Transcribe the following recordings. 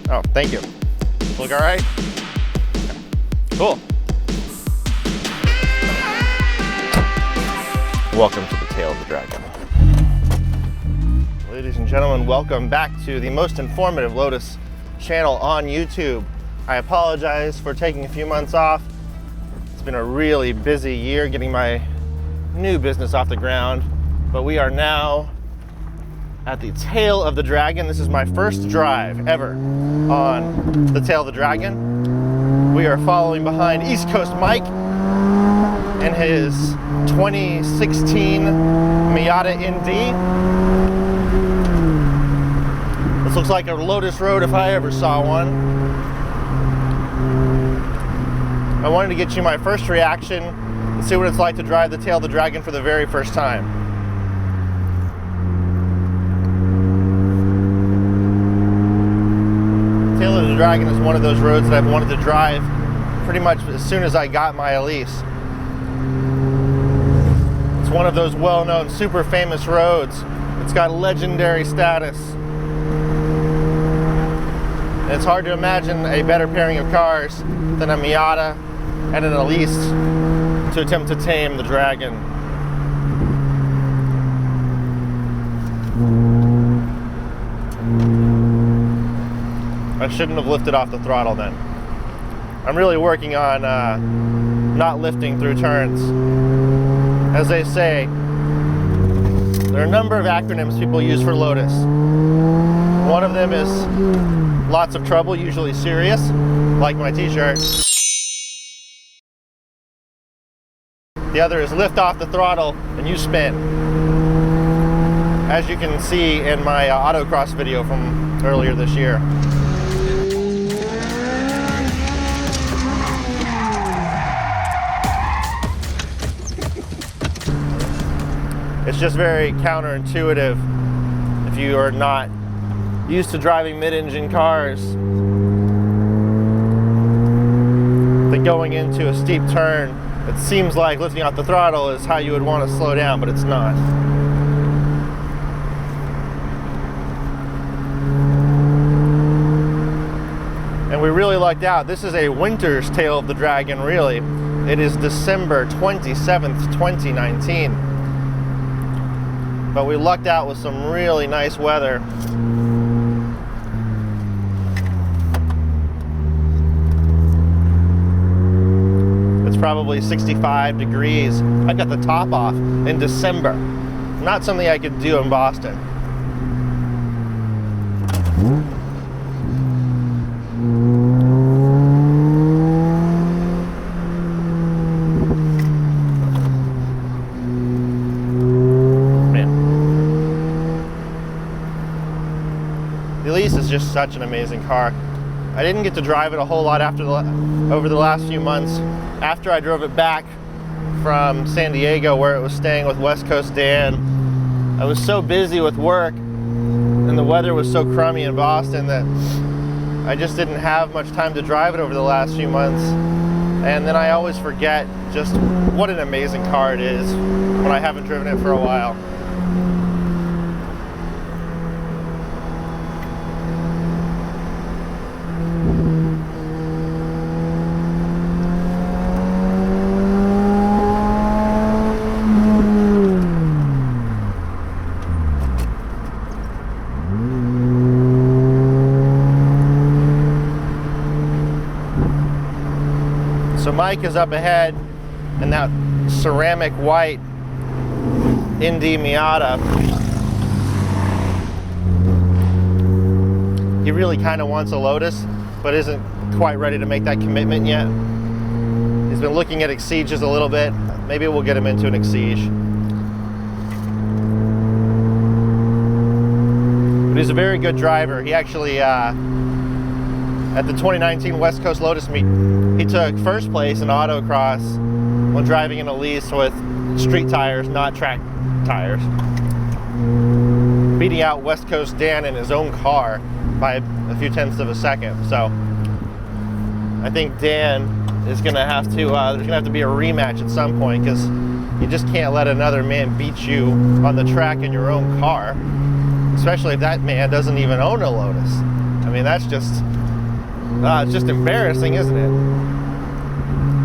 Oh, thank you. Look all right? Cool. Welcome to the Tail of the Dragon. Ladies and gentlemen, welcome back to the most informative Lotus channel on YouTube. I apologize for taking a few months off. It's been a really busy year getting my new business off the ground, but we are now at the Tail of the Dragon. This is my first drive ever on the Tail of the Dragon. We are following behind East Coast Mike and his 2016 Miata ND. This looks like a Lotus Road if I ever saw one. I wanted to get you my first reaction and see what it's like to drive the Tail of the Dragon for the very first time. Tail of the Dragon is one of those roads that I've wanted to drive pretty much as soon as I got my Elise. It's one of those well-known, super famous roads. It's got legendary status. And it's hard to imagine a better pairing of cars than a Miata and an Elise to attempt to tame the Dragon. I shouldn't have lifted off the throttle then. I'm really working on not lifting through turns. As they say, there are a number of acronyms people use for Lotus. One of them is lots of trouble, usually serious, like my t-shirt. The other is lift off the throttle and you spin. As you can see in my autocross video from earlier this year. It's just very counterintuitive if you are not used to driving mid-engine cars. That going into a steep turn, it seems like lifting off the throttle is how you would want to slow down, but it's not. And we really lucked out. This is a winter's Tail of the Dragon, really. It is December 27th, 2019. But we lucked out with some really nice weather. It's probably 65 degrees. I got the top off in December. Not something I could do in Boston. The Elise is just such an amazing car. I didn't get to drive it a whole lot over the last few months. After I drove it back from San Diego, where it was staying with West Coast Dan, I was so busy with work and the weather was so crummy in Boston that I just didn't have much time to drive it over the last few months. And then I always forget just what an amazing car it is when I haven't driven it for a while. So Mike is up ahead in that ceramic white ND Miata. He really kind of wants a Lotus, but isn't quite ready to make that commitment yet. He's been looking at Exiges a little bit. Maybe we'll get him into an Exige. But he's a very good driver. He actually, at the 2019 West Coast Lotus meet, he took first place in autocross when driving an Elise with street tires, not track tires, beating out West Coast Dan in his own car by a few tenths of a second. So I think Dan is going to have to, there's going to have to be a rematch at some point, because you just can't let another man beat you on the track in your own car, especially if that man doesn't even own a Lotus. I mean, that's just, it's just embarrassing, isn't it?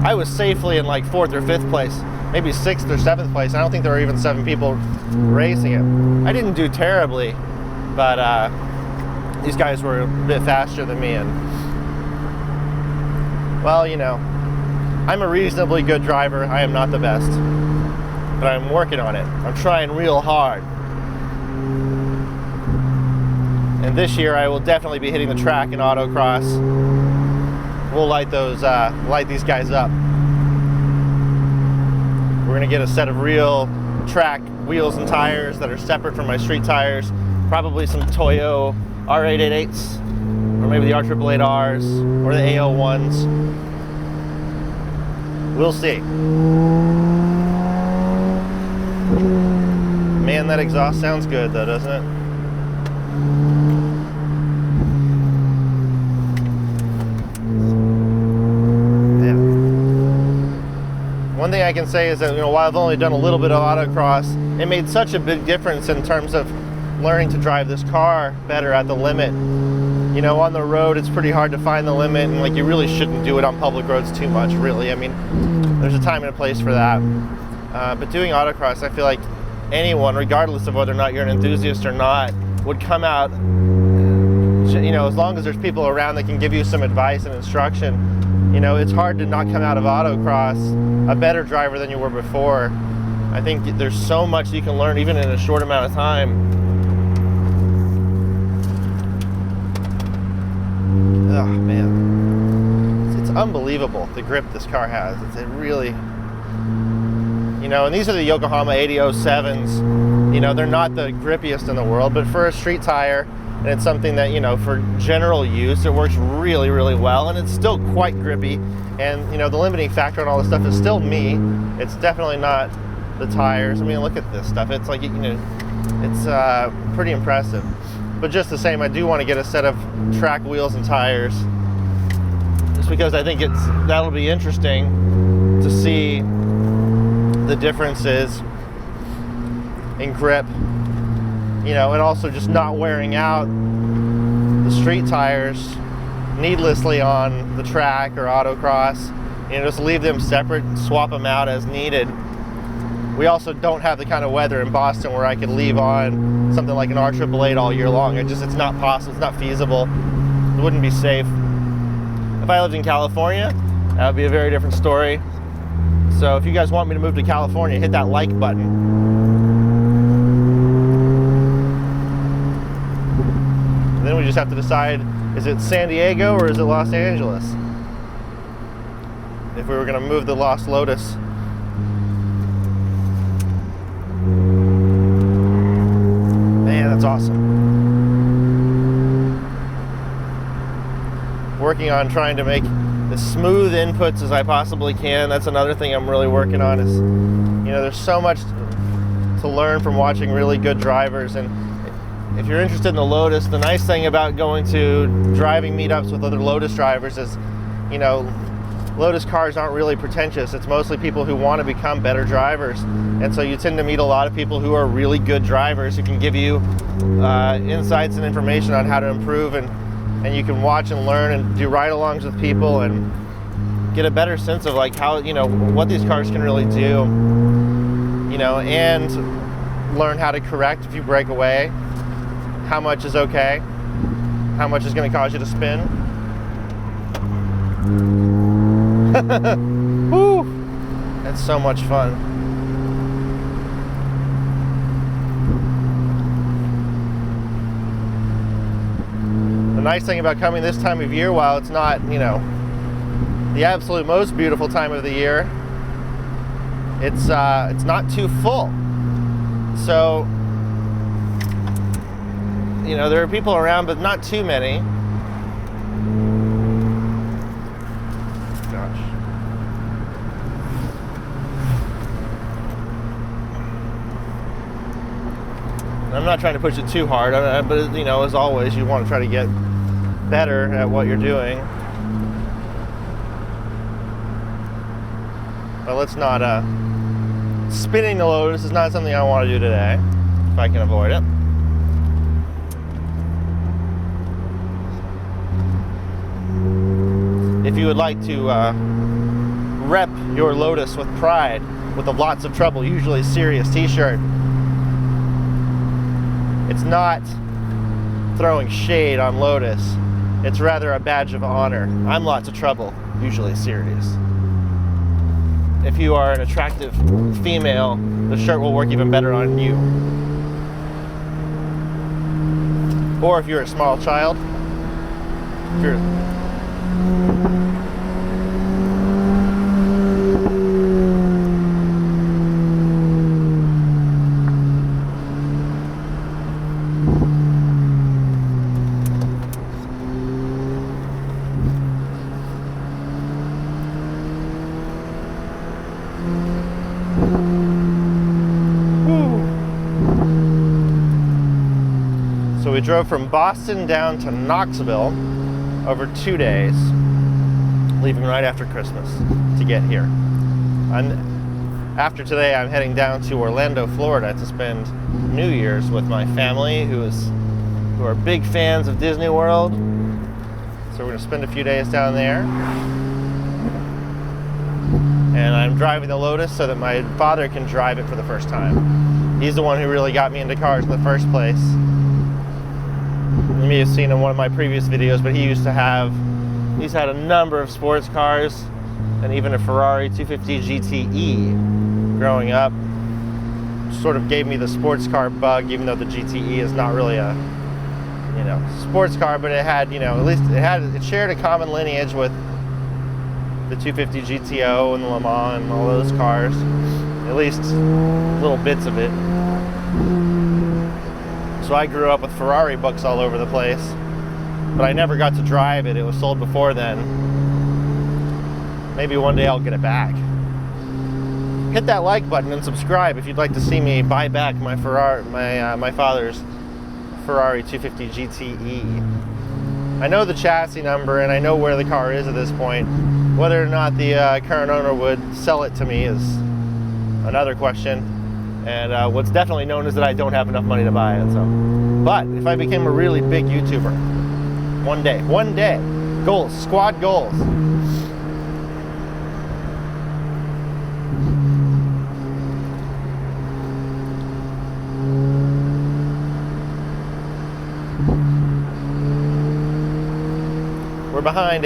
I was safely in like 4th or 5th place, maybe 6th or 7th place. I don't think there were even 7 people racing it. I didn't do terribly, but these guys were a bit faster than me, and well, you know, I'm a reasonably good driver. I am not the best, but I'm working on it. I'm trying real hard. And this year I will definitely be hitting the track in autocross. We'll light these guys up. We're gonna get a set of real track wheels and tires that are separate from my street tires. Probably some Toyo R888s, or maybe the R888Rs, or the A01s. We'll see. Man, that exhaust sounds good though, doesn't it? One thing I can say is that, you know, while I've only done a little bit of autocross, it made such a big difference in terms of learning to drive this car better at the limit. You know, on the road, it's pretty hard to find the limit, and like, you really shouldn't do it on public roads too much, really. I mean, there's a time and a place for that. But doing autocross, I feel like anyone, regardless of whether or not you're an enthusiast or not, would come out, you know, as long as there's people around that can give you some advice and instruction. You know, it's hard to not come out of autocross a better driver than you were before. I think there's so much you can learn even in a short amount of time. Oh man, it's unbelievable the grip this car has. It really, you know, and these are the Yokohama 8007s. You know, they're not the grippiest in the world, but for a street tire, and it's something that, you know, for general use, it works really, really well, and it's still quite grippy. And, you know, the limiting factor on all this stuff is still me. It's definitely not the tires. I mean, look at this stuff. It's like, you know, it's pretty impressive. But just the same, I do want to get a set of track wheels and tires, just because I think that'll be interesting to see the differences in grip. You know, and also just not wearing out the street tires needlessly on the track or autocross. You know, just leave them separate and swap them out as needed. We also don't have the kind of weather in Boston where I could leave on something like an R888 all year long. It's not possible. It's not feasible. It wouldn't be safe. If I lived in California, that would be a very different story. So if you guys want me to move to California, hit that like button. Then we just have to decide, is it San Diego or is it Los Angeles? If we were going to move the Lost Lotus. Man, that's awesome. Working on trying to make as smooth inputs as I possibly can. That's another thing I'm really working on is, you know, there's so much to learn from watching really good drivers. And if you're interested in the Lotus, the nice thing about going to driving meetups with other Lotus drivers is, you know, Lotus cars aren't really pretentious. It's mostly people who want to become better drivers. And so you tend to meet a lot of people who are really good drivers who can give you insights and information on how to improve, and you can watch and learn and do ride-alongs with people and get a better sense of like how, you know, what these cars can really do, you know, and learn how to correct if you break away. How much is okay? How much is going to cause you to spin? Woo! That's so much fun. The nice thing about coming this time of year, while it's not, you know, the absolute most beautiful time of the year, it's not too full. So, you know, there are people around, but not too many. Gosh. I'm not trying to push it too hard, but, you know, as always, you want to try to get better at what you're doing. But let's not, spinning the Lotus is not something I want to do today, if I can avoid it. if you would like to rep your Lotus with pride, with a Lots of Trouble, Usually Serious t-shirt, it's not throwing shade on Lotus. It's rather a badge of honor. I'm Lots of Trouble, Usually Serious. If you are an attractive female, the shirt will work even better on you. Or if you're a small child, if you're So we drove from Boston down to Knoxville over 2 days, leaving right after Christmas to get here. And after today, I'm heading down to Orlando, Florida to spend New Year's with my family, who are big fans of Disney World. So we're going to spend a few days down there. And I'm driving the Lotus so that my father can drive it for the first time. He's the one who really got me into cars in the first place. You may have seen in one of my previous videos, but he's had a number of sports cars and even a Ferrari 250 GTE growing up. Sort of gave me the sports car bug, even though the GTE is not really a, sports car, but it had, at least it shared a common lineage with the 250 GTO and the Le Mans and all those cars, at least little bits of it. So I grew up with Ferrari books all over the place, but I never got to drive it. It was sold before then. Maybe one day I'll get it back. Hit that like button and subscribe if you'd like to see me buy back my my father's Ferrari 250 GTE. I know the chassis number and I know where the car is at this point. Whether or not the current owner would sell it to me is another question. And what's definitely known is that I don't have enough money to buy it. So, but if I became a really big YouTuber, one day, goals, squad goals. We're behind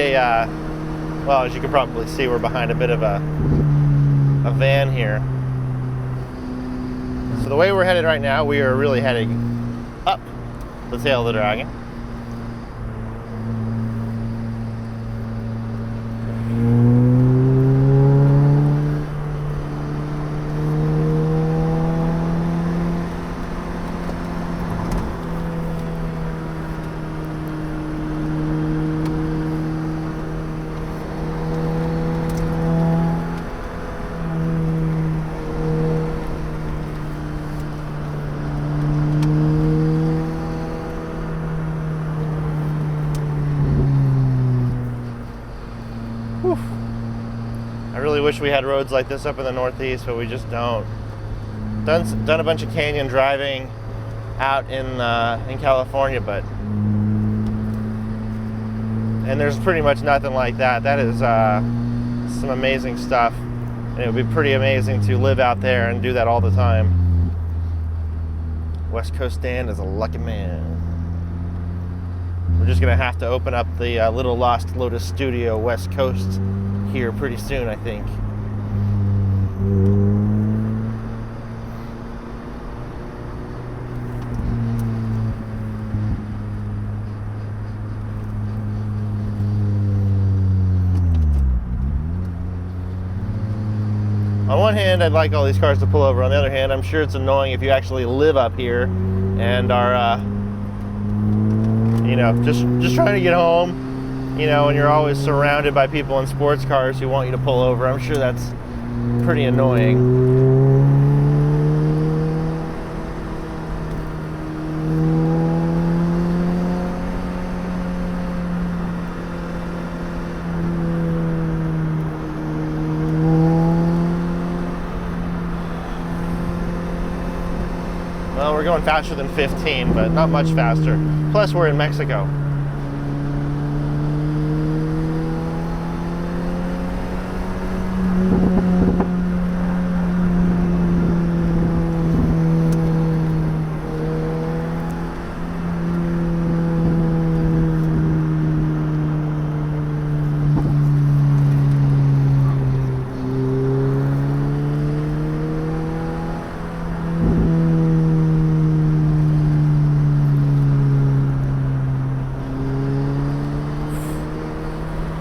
well, as you can probably see, we're behind a bit of a van here. So the way we're headed right now, we are really heading up the tail of the dragon. I really wish we had roads like this up in the Northeast, but we just don't. Done a bunch of canyon driving out in California, and there's pretty much nothing like that. That is some amazing stuff, and it would be pretty amazing to live out there and do that all the time. West Coast Dan is a lucky man. We're just gonna have to open up the Little Lost Lotus Studio West Coast here pretty soon, I think. On one hand, I'd like all these cars to pull over. On the other hand, I'm sure it's annoying if you actually live up here and are, just trying to get home, and you're always surrounded by people in sports cars who want you to pull over. I'm sure that's pretty annoying. Well, we're going faster than 15, but not much faster. Plus, we're in Mexico.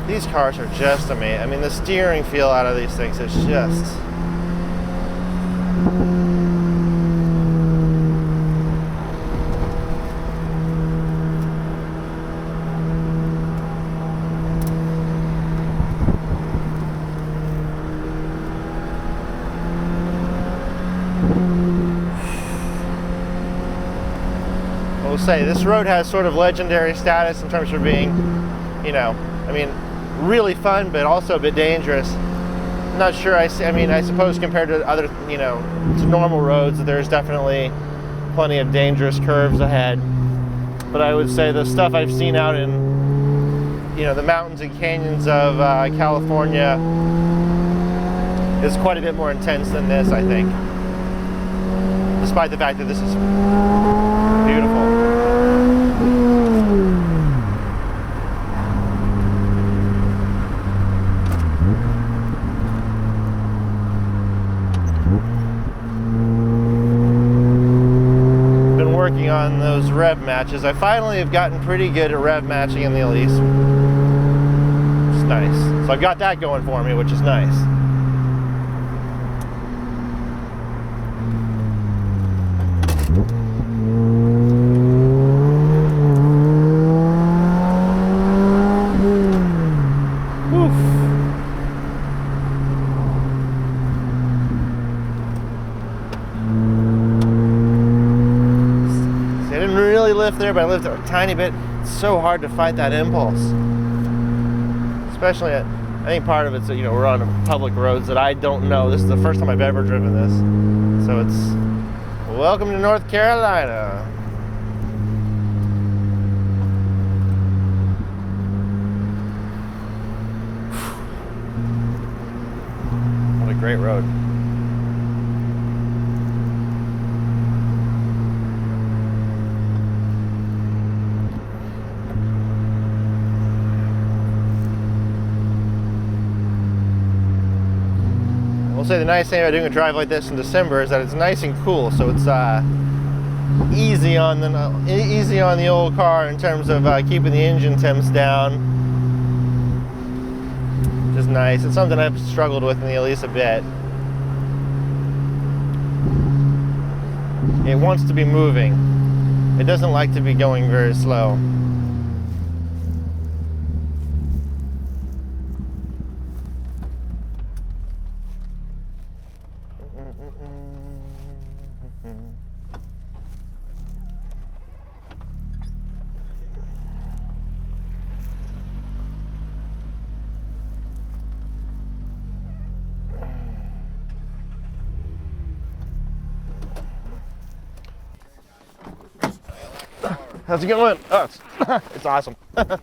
These cars are just amazing. I mean, the steering feel out of these things is just... I will say, this road has sort of legendary status in terms of being, you know, I mean, really fun, but also a bit dangerous. I'm not sure, I suppose compared to other, you know, to normal roads, there's definitely plenty of dangerous curves ahead. But I would say the stuff I've seen out in, you know, the mountains and canyons of California is quite a bit more intense than this, I think. Despite the fact that this is beautiful. On those rev matches. I finally have gotten pretty good at rev matching in the Elise. It's nice. So I've got that going for me, which is nice. Lift there, but I lifted a tiny bit. It's so hard to fight that impulse, especially at, I think part of it's that, you know, we're on public roads that I don't know. This is the first time I've ever driven this, so it's welcome to North Carolina. What a great road. I'll say the nice thing about doing a drive like this in December is that it's nice and cool, so it's easy on the old car in terms of keeping the engine temps down. Just nice. It's something I've struggled with in the Elise a bit. It wants to be moving. It doesn't like to be going very slow. How's it going? Oh, it's awesome. You got a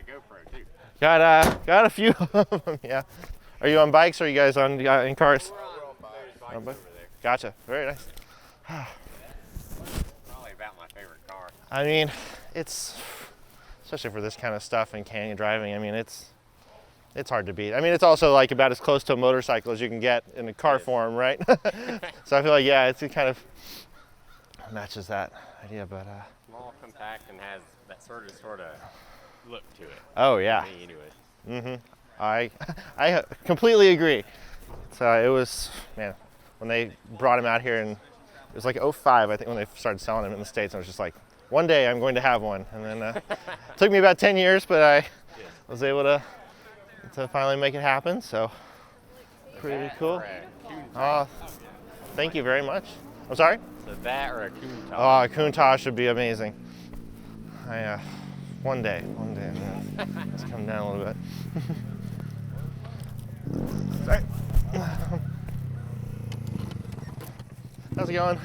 GoPro too. Got a few of them, yeah. Are you on bikes or are you guys in cars? We're on bikes over there. Gotcha. Very nice. Probably about my favorite car. I mean, it's, especially for this kind of stuff and canyon driving, I mean, it's hard to beat. I mean, it's also like about as close to a motorcycle as you can get in a car form, right? So I feel like, yeah, it kind of matches that idea, but Small, compact, and has that sort of look to it. oh yeah. Into it. Mm-hmm. I completely agree. So it was, man, when they brought him out here, and it was like 2005, I think, when they started selling them in the States. I was just like, one day I'm going to have one. And then it took me about 10 years, but I was able to finally make it happen. So pretty cool. Oh, thank you very much. I'm sorry? So that or a Countach? Oh, a Countach would be amazing. One day, let's come down a little bit. Sorry. How's it going?